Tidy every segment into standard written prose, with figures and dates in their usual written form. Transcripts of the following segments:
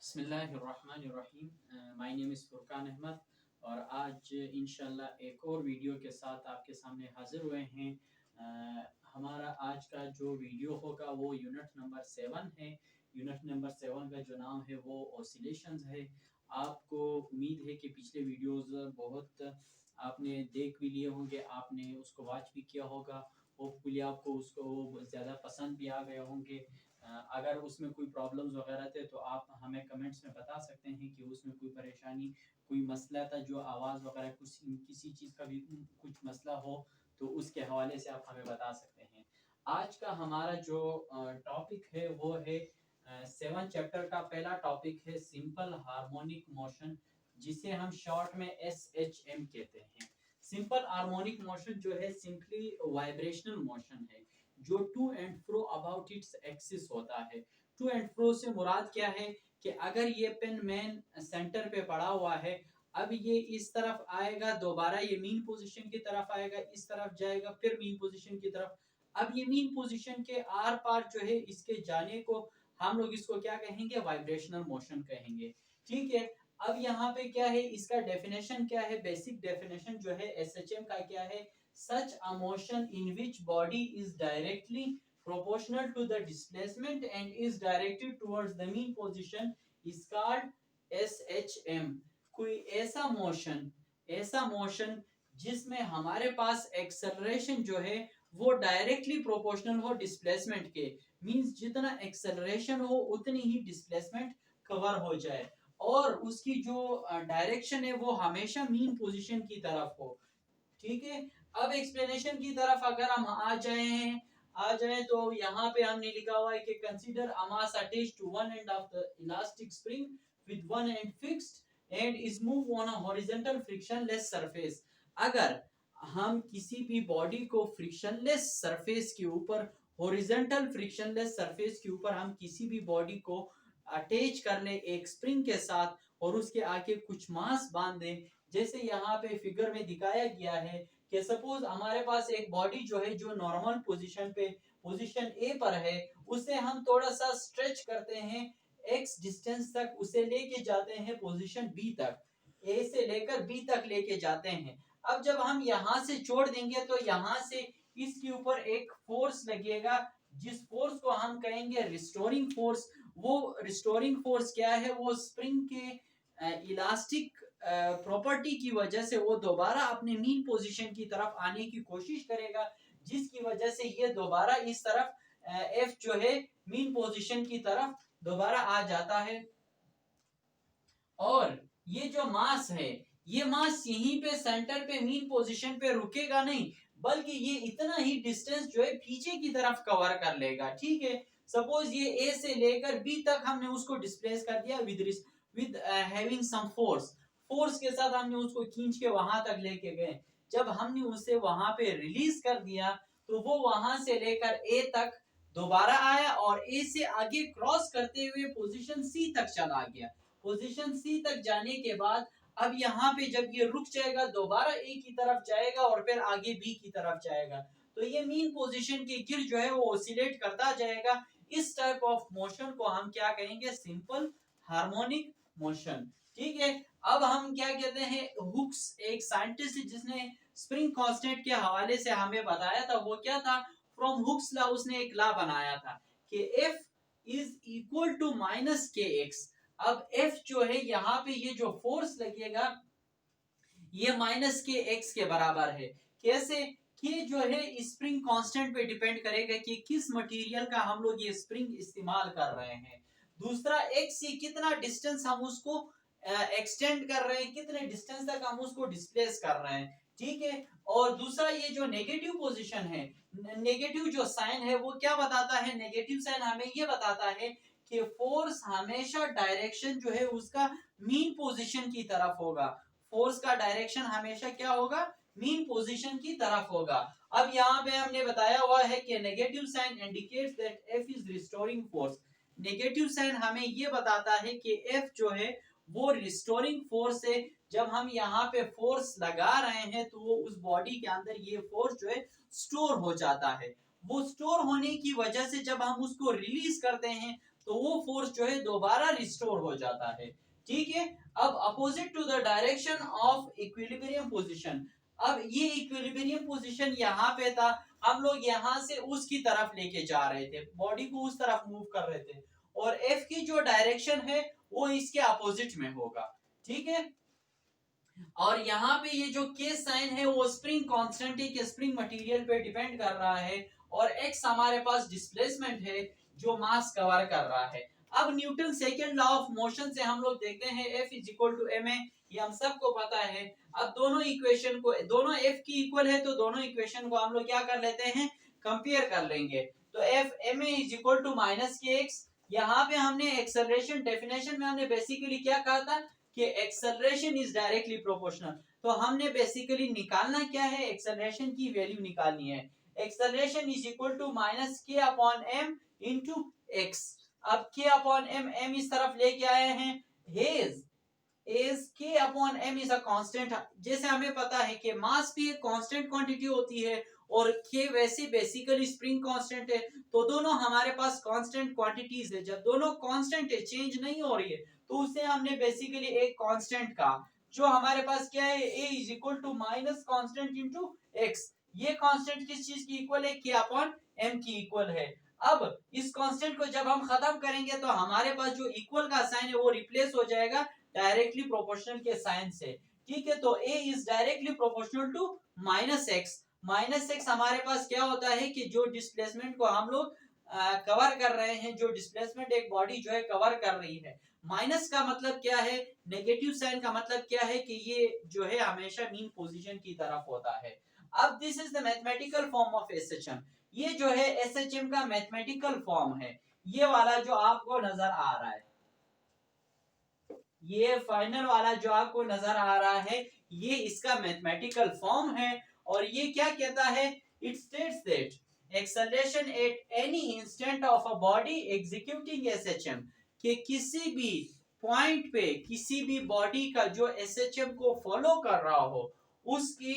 बिस्मिल्लाहिर्रहमानिर्रहीम। My name is Furqan Ahmed और आज इंशाल्लाह एक और वीडियो के साथ आपके सामने हाजिर हुए हैं। हमारा आज का जो वीडियो होगा वो यूनिट नंबर 7 है। यूनिट नंबर 7 का जो नाम है वो ऑसिलेशंस है। आपको उम्मीद है कि पिछले वीडियोस बहुत आपने देख भी लिए होंगे, आपने उसको वॉच भी किया होगा। होपफुली आपको उसको ज़्यादा पसंद भी आ गए होंगे। अगर उसमें कोई प्रॉब्लम्स वगैरह थे तो आप हमें कमेंट्स में बता सकते हैं कि उसमें कोई परेशानी, कोई मसला था, जो आवाज़ वगैरह कुछ किसी चीज़ का भी कुछ मसला हो तो उसके हवाले से आप हमें बता सकते हैं। आज का हमारा जो टॉपिक है वो है 7 चैप्टर का पहला टॉपिक है सिंपल हार्मोनिक मोशन, जिसे हम शॉर्ट में SHM कहते हैं। सिंपल हार्मोनिक मोशन जो है सिंपली वाइब्रेशनल मोशन है जो to and fro about its axis होता है। टू एंड फ्रो से मुराद क्या है कि अगर ये पेन मेन सेंटर पे पड़ा हुआ है, अब ये इस तरफ आएगा, दोबारा ये मीन पोजीशन की तरफ आएगा, इस तरफ जाएगा, फिर मीन पोजीशन की तरफ। अब ये मीन पोजीशन के आर पार जो है इसके जाने को हम लोग इसको क्या कहेंगे, वाइब्रेशनल मोशन कहेंगे। ठीक है। अब यहाँ पे क्या है, इसका डेफिनेशन क्या है, बेसिक डेफिनेशन जो है SHM का क्या है, such a motion in which body is directly proportional to the displacement and is directed towards the mean position is called SHM। कोई ऐसा मोशन जिसमें हमारे पास एक्सेलरेशन जो है वो डायरेक्टली प्रोपोर्शनल हो डिस्प्लेसमेंट के, मींस जितना एक्सेलरेशन हो उतनी ही डिस्प्लेसमेंट कवर हो जाए, और उसकी जो डायरेक्शन है वो हमेशा मीन पोजीशन की तरफ हो। ठीक है। अब एक्सप्लेनेशन की तरफ अगर हम आ जाए तो यहाँ पे हमने लिखा हुआ है कि consider a mass attached to one end of the elastic spring with one end fixed and is move on a horizontal frictionless surface. अगर हम किसी भी बॉडी को फ्रिक्शनलेस सरफेस के ऊपर, हॉरिजॉन्टल फ्रिक्शनलेस सरफेस के ऊपर हम किसी भी बॉडी को अटैच कर ले एक स्प्रिंग के साथ और उसके आगे कुछ मास बांध दें, जैसे यहाँ पे फिगर में दिखाया गया है कि सपोज हमारे पास एक बॉडी जो है जो नॉर्मल पोजीशन पे, पोजीशन ए पर है, उसे हम थोड़ा सा स्ट्रेच करते हैं x डिस्टेंस तक, उसे लेके जाते हैं पोजीशन बी तक, ए से लेकर बी तक लेके जाते हैं। अब जब हम यहाँ से छोड़ देंगे तो यहाँ से इसके ऊपर एक फोर्स लगेगा, जिस फोर्स को हम कहेंगे रिस्टोरिंग फोर्स। वो रिस्टोरिंग फोर्स क्या है, वो स्प्रिंग के इलास्टिक प्रॉपर्टी की वजह से वो दोबारा अपने मीन पोजीशन की तरफ आने की कोशिश करेगा, जिसकी वजह से ये दोबारा इस तरफ एफ जो है मीन पोजीशन की तरफ दोबारा आ जाता है। और ये जो मास है, ये मास यहीं पे सेंटर पे मीन पोजीशन पे रुकेगा नहीं, बल्कि ये इतना ही डिस्टेंस जो है पीछे की तरफ कवर कर लेगा। ठीक है। सपोज ये ए से लेकर बी तक हमने उसको डिस्प्लेस कर दिया विद हैविंग सम फोर्स के साथ हमने उसको खींच के वहां तक लेके गए। जब हमने उसे वहां पे रिलीज कर दिया तो वो वहां से लेकर ए तक दोबारा आया और ए से आगे क्रॉस करते हुए पोजीशन सी तक चला गया। पोजीशन सी तक जाने के बाद अब यहाँ पे जब ये रुक जाएगा, दोबारा ए की तरफ जाएगा और फिर आगे बी की तरफ जाएगा, तो ये मीन पोजीशन के गिर जो है वो ऑसिलेट करता जाएगा। इस टाइप ऑफ मोशन को हम क्या कहेंगे, सिंपल हार्मोनिक मोशन। ठीक है। अब हम क्या कहते हैं, हुक्स एक साइंटिस्ट जिसने स्प्रिंग कांस्टेंट के हवाले से हमें बताया था, वो क्या था, फ्रॉम हुक्स लॉ उसने एक लॉ बनाया था कि F is equal to minus k x. अब F जो है यहाँ पे ये जो फोर्स लगेगा ये माइनस के एक्स के बराबर है। कैसे, कि जो है स्प्रिंग कांस्टेंट पे डिपेंड करेगा कि किस मटेरियल का हम लोग ये स्प्रिंग इस्तेमाल कर रहे हैं। दूसरा एक्स, ये कितना डिस्टेंस हम उसको एक्सटेंड कर रहे हैं, कितने डिस्टेंस तक हम उसको डिस्प्लेस कर रहे हैं। ठीक है। और दूसरा ये जो नेगेटिव पोजीशन है, नेगेटिव जो साइन है वो क्या बताता है, नेगेटिव साइन हमें ये बताता है कि फोर्स हमेशा डायरेक्शन जो है उसका मीन पोजीशन की तरफ होगा। फोर्स का डायरेक्शन हमेशा क्या होगा, मीन पोजीशन की तरफ होगा। अब यहाँ पे हमने बताया हुआ है कि negative sign indicates that F is restoring force. Negative sign हमें ये बताता है कि F जो है वो रिस्टोरिंग फोर्स है। जब हम यहाँ पे फोर्स लगा रहे हैं तो वो उस बॉडी के अंदर ये फोर्स जो है स्टोर हो जाता है। वो स्टोर होने की वजह से जब हम उसको रिलीज करते हैं तो वो फोर्स जो है दोबारा रिस्टोर हो जाता है। ठीक है, अब opposite to the direction of equilibrium position, अब ये इक्विलिब्रियम पोजीशन यहाँ पे था, हम लोग यहाँ से उसकी तरफ लेके जा रहे थे, बॉडी को उस तरफ मूव कर रहे थे, और एफ की जो डायरेक्शन है वो इसके अपोजिट में होगा। ठीक है, और यहाँ पे ये जो के साइन है वो स्प्रिंग कांस्टेंट है कि स्प्रिंग मटेरियल पे डिपेंड कर रहा है, और एक्स हमारे पास डिस्प्लेसमेंट है जो मास कवर कर रहा है। अब Newton second law of motion से हम लोग देखते हैं F is equal to ma, ये हम सबको पता है। अब दोनों इक्वेशन को, दोनों F की इक्वल है तो दोनों इक्वेशन को हम लोग क्या कर लेते हैं, कंपेयर कर लेंगे। तो F ma is equal to minus k x, यहाँ पे हमने एक्सेलरेशन डेफिनेशन में हमने बेसिकली क्या कहा था कि एक्सेलरेशन इज डायरेक्टली प्रोपोर्शनल, तो हमने बेसिकली निकालना क्या है, एक्सेलरेशन की वैल्यू निकालनी है। Acceleration is equal to minus k upon m into x. अब के अपॉन एम, एम इस तरफ लेके आए हैं, hedge is k upon m is a constant, जैसे हमें पता है कि मास भी एक कांस्टेंट क्वांटिटी होती है और k वैसे बेसिकली स्प्रिंग कांस्टेंट है, तो दोनों हमारे पास कांस्टेंट क्वांटिटीज है। जब दोनों कांस्टेंट है, चेंज नहीं हो रही है, तो उसे हमने बेसिकली एक कांस्टेंट का, जो हमारे पास क्या है, a is equal to minus constant into x, ये कांस्टेंट किस चीज की इक्वल है, k अपॉन m की इक्वल है। अब इस कांस्टेंट को जब हम खत्म करेंगे तो हमारे पास जो इक्वल का साइन है वो रिप्लेस हो जाएगा डायरेक्टली प्रोपोर्शनल के साइन से। ठीक है, तो a is directly proportional to minus x. Minus x हमारे पास क्या होता है कि जो डिस्प्लेसमेंट को हम लोग कवर कर रहे हैं, जो डिस्प्लेसमेंट एक बॉडी जो है कवर कर रही है, माइनस का मतलब क्या है, नेगेटिव साइन का मतलब क्या है कि ये जो है हमेशा मीन पोजीशन की तरफ होता है। अब this is the mathematical form of SHM, ये जो है एसएचएम का मैथमेटिकल फॉर्म है, ये वाला जो आपको नजर आ रहा है, ये फाइनल वाला जो आपको नजर आ रहा है, ये इसका मैथमेटिकल फॉर्म है। और ये क्या कहता है, it states that acceleration at any instant of a body executing SHM, कि किसी भी पॉइंट पे किसी भी बॉडी का जो एसएचएम को फॉलो कर रहा हो, उसकी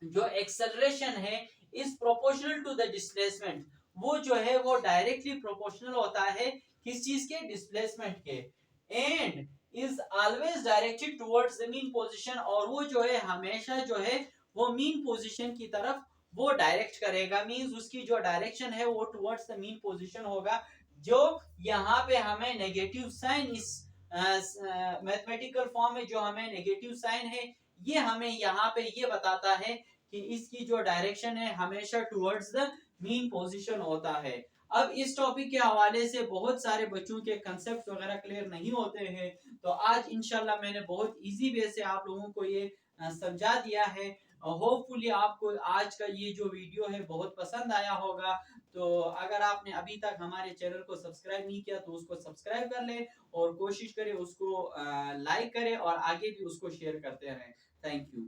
जो एक्सेलरेशन है is proportional to the displacement, वो जो है वो डायरेक्टली प्रोपोर्शनल होता है किस चीज के, डिस्प्लेसमेंट के, and is always directed towards the mean position, और वो जो है हमेशा जो है वो मीन पोजीशन की तरफ वो डायरेक्ट करेगा, मींस उसकी जो डायरेक्शन है वो टुवर्ड्स द मीन पोजीशन होगा। जो यहाँ पे हमें नेगेटिव साइन इस मैथमेटिकल फॉर्म में जो हमें नेगेटिव साइन है, ये हमें यहाँ पे ये बताता है कि इसकी जो डायरेक्शन है हमेशा टुवर्ड्स द मीन पोजीशन होता है। अब इस टॉपिक के हवाले से बहुत सारे बच्चों के कंसेप्ट वगैरह क्लियर नहीं होते हैं, तो आज इंशाल्लाह मैंने बहुत इजी वे से आप लोगों को ये समझा दिया है। होपफुली आपको आज का ये जो वीडियो है बहुत पसंद आया होगा। तो अगर आपने अभी तक हमारे चैनल को सब्सक्राइब नहीं किया तो उसको सब्सक्राइब कर ले, और कोशिश करें उसको लाइक करें और आगे भी उसको शेयर करते रहें। Thank you.